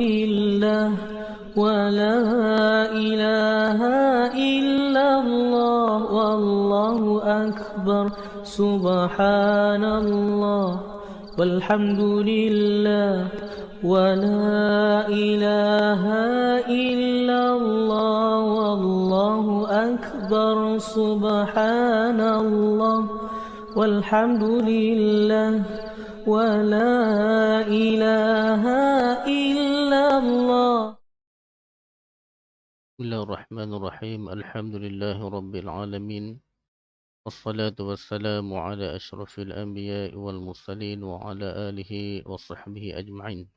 الله ولا إله إلا الله والله أكبر سبحان الله والحمد لله ولا إله إلا الله والله أكبر سبحان الله والحمد لله ولا إله إلا الله. بسم الله الرحمن الرحيم. الحمد لله رب العالمين، والصلاة والسلام على أشرف الأنبياء والمرسلين وعلى آله وصحبه أجمعين.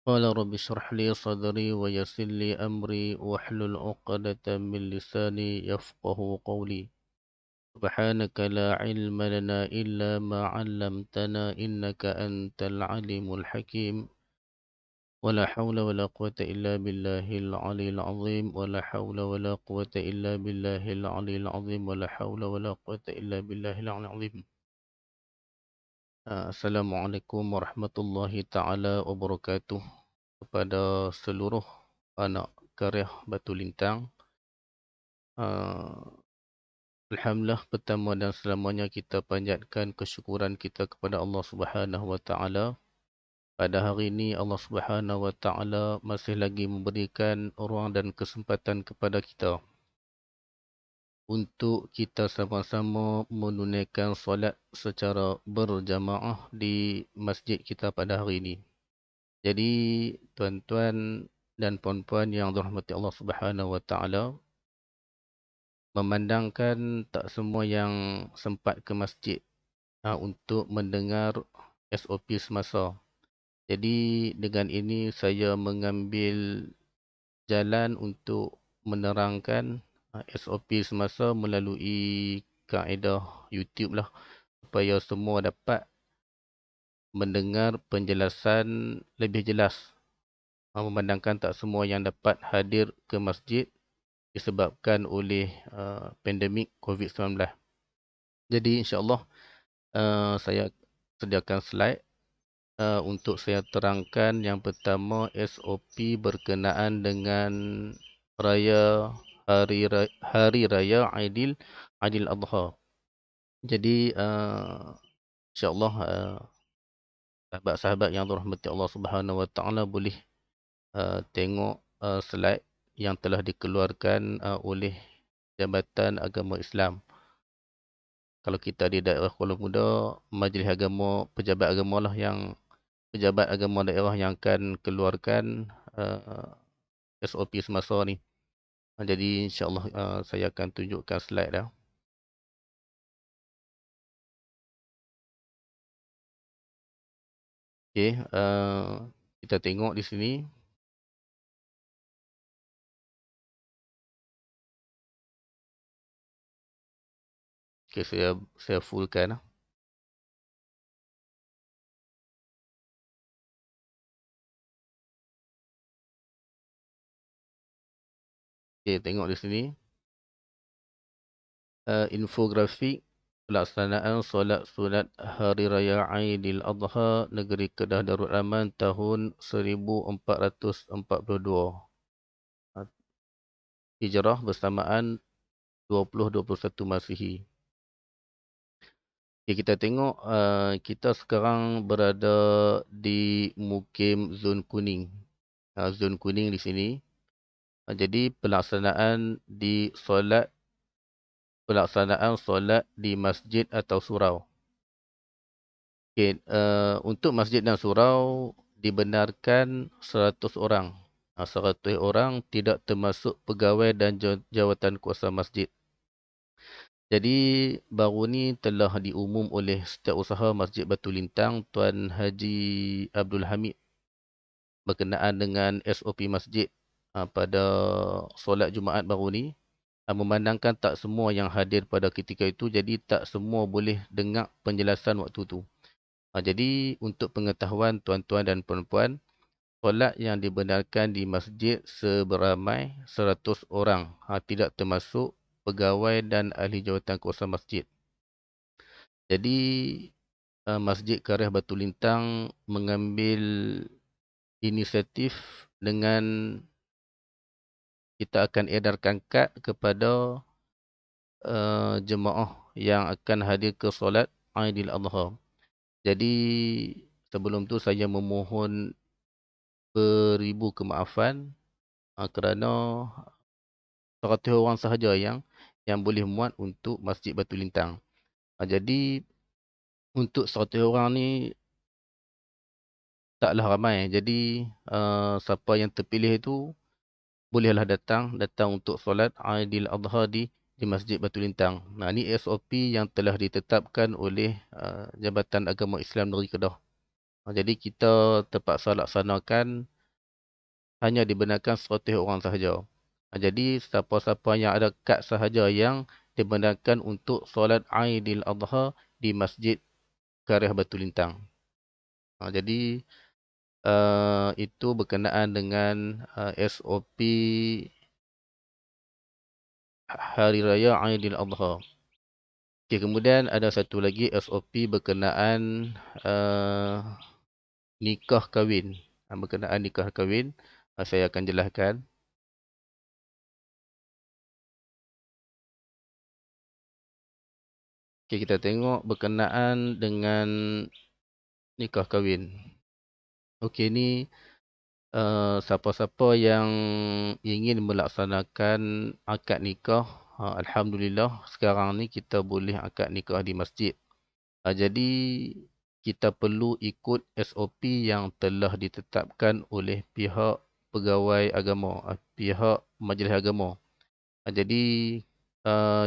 قال رب اشرح لي صدري ويسر لي أمري واحلل عقدة من لساني يفقه قولي. سبحانك لا علم لنا إلا ما علمتنا إنك أنت العليم الحكيم. ولا حول ولا قوة إلا بالله العلي العظيم ولا حول ولا قوة إلا بالله العلي العظيم ولا حول ولا قوة إلا بالله العلي العظيم. Assalamualaikum warahmatullahi taala wabarakatuh kepada seluruh anak karya Batu Lintang. Alhamdulillah, pertama dan selamanya kita panjatkan kesyukuran kita kepada Allah Subhanahu wa taala. Pada hari ini Allah Subhanahu wa taala masih lagi memberikan ruang dan kesempatan kepada kita untuk kita sama-sama menunaikan solat secara berjamaah di masjid kita pada hari ini. Jadi tuan-tuan dan puan-puan yang dirahmati Allah Subhanahu wa taala, memandangkan tak semua yang sempat ke masjid untuk mendengar SOP semasa. Jadi dengan ini saya mengambil jalan untuk menerangkan SOP semasa melalui kaedah YouTube lah, supaya semua dapat mendengar penjelasan lebih jelas. Memandangkan tak semua yang dapat hadir ke masjid disebabkan oleh pandemik COVID-19. Jadi insya-Allah saya sediakan slide untuk saya terangkan. Yang pertama, SOP berkenaan dengan Hari Raya Aidil Adha. Jadi insya-Allah sahabat-sahabat yang dirahmati Allah Subhanahu wa taala boleh tengok slide yang telah dikeluarkan oleh Jabatan Agama Islam. Kalau kita di daerah Kuala Muda, Majlis Agama, pejabat agama daerah yang akan keluarkan SOP semasa ni. Jadi insya-Allah saya akan tunjukkan slide dah. Okey, kita tengok di sini. Okey, saya fullkan. Okey, tengok di sini. Infografik pelaksanaan solat sunat Hari Raya Aidil Adha Negeri Kedah Darul Aman tahun 1442 Hijrah bersamaan 2021 Masihi. Okay, kita tengok kita sekarang berada di Mukim Zon Kuning. Zon Kuning di sini. Jadi pelaksanaan solat di masjid atau surau. Okay, untuk masjid dan surau dibenarkan 100 orang. 100 orang tidak termasuk pegawai dan jawatan kuasa masjid. Jadi baru ni telah diumum oleh Setiausaha Masjid Batu Lintang Tuan Haji Abdul Hamid berkenaan dengan SOP masjid pada solat Jumaat baru ni. Memandangkan tak semua yang hadir pada ketika itu, jadi tak semua boleh dengar penjelasan waktu tu. Jadi untuk pengetahuan tuan-tuan dan puan-puan, solat yang dibenarkan di masjid seberamai 100 orang, tidak termasuk pegawai dan ahli jawatan kuasa masjid. Jadi Masjid Karya Batu Lintang mengambil inisiatif dengan kita akan edarkan kad kepada jemaah yang akan hadir ke solat Aidil-Adha. Jadi sebelum tu saya memohon beribu kemaafan kerana 100 orang sahaja yang boleh muat untuk Masjid Batu Lintang. Jadi untuk 100 orang ni taklah ramai. Jadi siapa yang terpilih itu bolehlah datang untuk solat Aidil-Adha di Masjid Batu Lintang. Nah, ini SOP yang telah ditetapkan oleh Jabatan Agama Islam Negeri Kedah. Jadi kita terpaksa laksanakan hanya dibenarkan 100 orang sahaja. Jadi siapa-siapa yang ada kad sahaja yang dibenarkan untuk solat Aidil-Adha di Masjid Karih Batu Lintang. Jadi itu berkenaan dengan SOP Hari Raya Aidil-Adha. Okay, kemudian ada satu lagi SOP berkenaan nikah kahwin. Berkenaan nikah kahwin, saya akan jelaskan. Okay, kita tengok berkenaan dengan nikah kahwin. Okey, ni siapa-siapa yang ingin melaksanakan akad nikah, alhamdulillah sekarang ni kita boleh akad nikah di masjid. Jadi kita perlu ikut SOP yang telah ditetapkan oleh pihak pegawai agama, pihak majlis agama. Jadi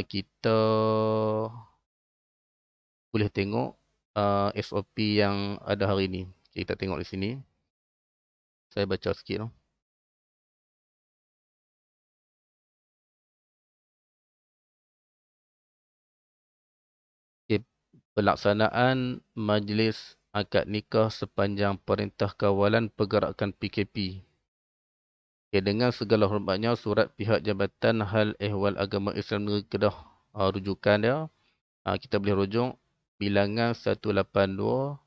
kita boleh tengok SOP yang ada hari ini. Kita tengok di sini. Saya baca sikit. Okay. Pelaksanaan majlis akad nikah sepanjang Perintah Kawalan Pergerakan PKP. Okay. Dengan segala hormatnya, surat pihak Jabatan Hal Ehwal Agama Islam Negeri Kedah. Rujukan dia, kita boleh rujuk bilangan 182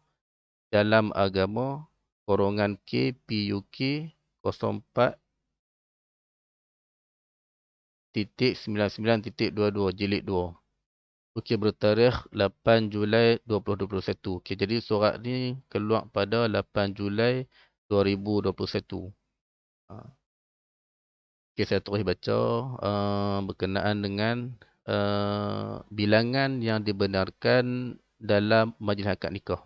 Dalam Agama Korongan K PUK 04.99.22 Jilid 2. Okey, bertarikh 8 Julai 2021. Okey, jadi surat ni keluar pada 8 Julai 2021. Okey, saya terus baca berkenaan dengan bilangan yang dibenarkan dalam majlis akad nikah.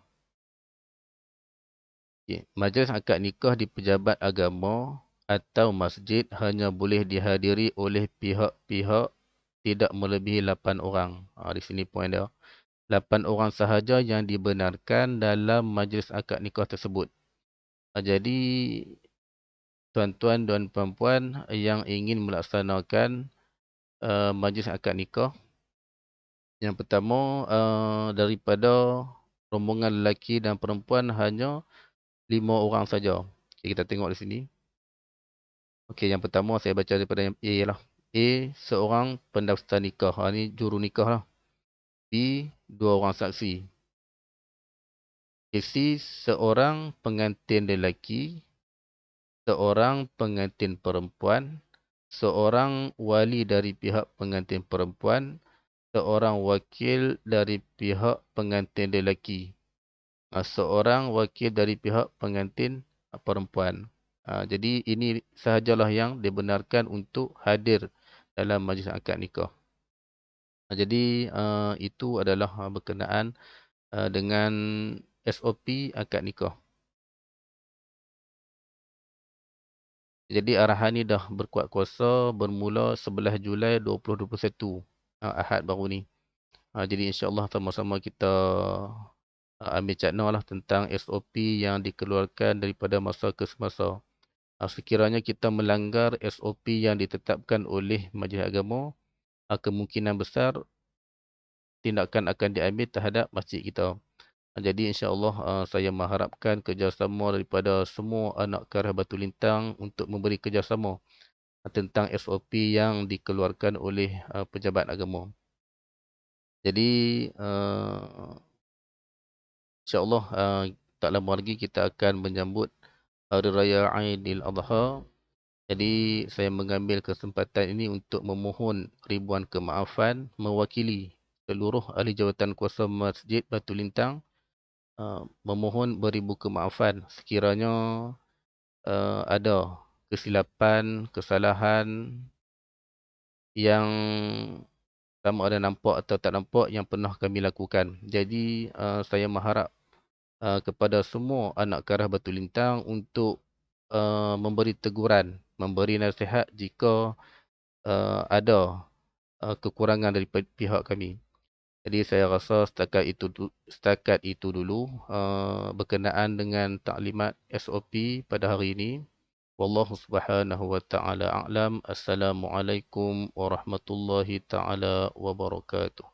Okay. Majlis akad nikah di pejabat agama atau masjid hanya boleh dihadiri oleh pihak-pihak tidak melebihi 8 orang. Di sini poin dia. 8 orang sahaja yang dibenarkan dalam majlis akad nikah tersebut. Jadi, tuan-tuan dan puan-puan yang ingin melaksanakan majlis akad nikah, yang pertama daripada rombongan lelaki dan perempuan hanya 5 orang saja. Okay, kita tengok di sini. Okey, yang pertama saya baca daripada yang A lah. A, seorang pendaftar nikah. Ini juru nikah lah. B, 2 orang saksi. C, seorang pengantin lelaki, seorang pengantin perempuan, seorang wali dari pihak pengantin perempuan, seorang wakil dari pihak pengantin lelaki, seorang wakil dari pihak pengantin perempuan. Jadi ini sahajalah yang dibenarkan untuk hadir dalam majlis akad nikah. Jadi itu adalah berkenaan dengan SOP akad nikah. Jadi arahan ni dah berkuat kuasa bermula 11 Julai 2021, Ahad baru ni. Jadi insya-Allah sama-sama kita ambil cakna lah tentang SOP yang dikeluarkan daripada masa ke semasa. Sekiranya kita melanggar SOP yang ditetapkan oleh majlis agama, kemungkinan besar tindakan akan diambil terhadap masjid kita. Jadi insya-Allah saya mengharapkan kerjasama daripada semua anak Karah Batu Lintang untuk memberi kerjasama tentang SOP yang dikeluarkan oleh pejabat agama. Jadi insya-Allah tak lama lagi kita akan menyambut Hari Raya Aidil Adha. Jadi saya mengambil kesempatan ini untuk memohon ribuan kemaafan mewakili seluruh ahli jawatan kuasa Masjid Batu Lintang, memohon beribu kemaafan sekiranya ada kesilapan, kesalahan yang sama ada nampak atau tak nampak yang pernah kami lakukan. Jadi saya mengharap kepada semua anak karah Batu Lintang untuk memberi teguran, memberi nasihat jika ada kekurangan dari pihak kami. Jadi saya rasa setakat itu dulu berkenaan dengan taklimat SOP pada hari ini. Wallahu subhanahu wa ta'ala a'lam. Assalamualaikum warahmatullahi ta'ala wabarakatuh.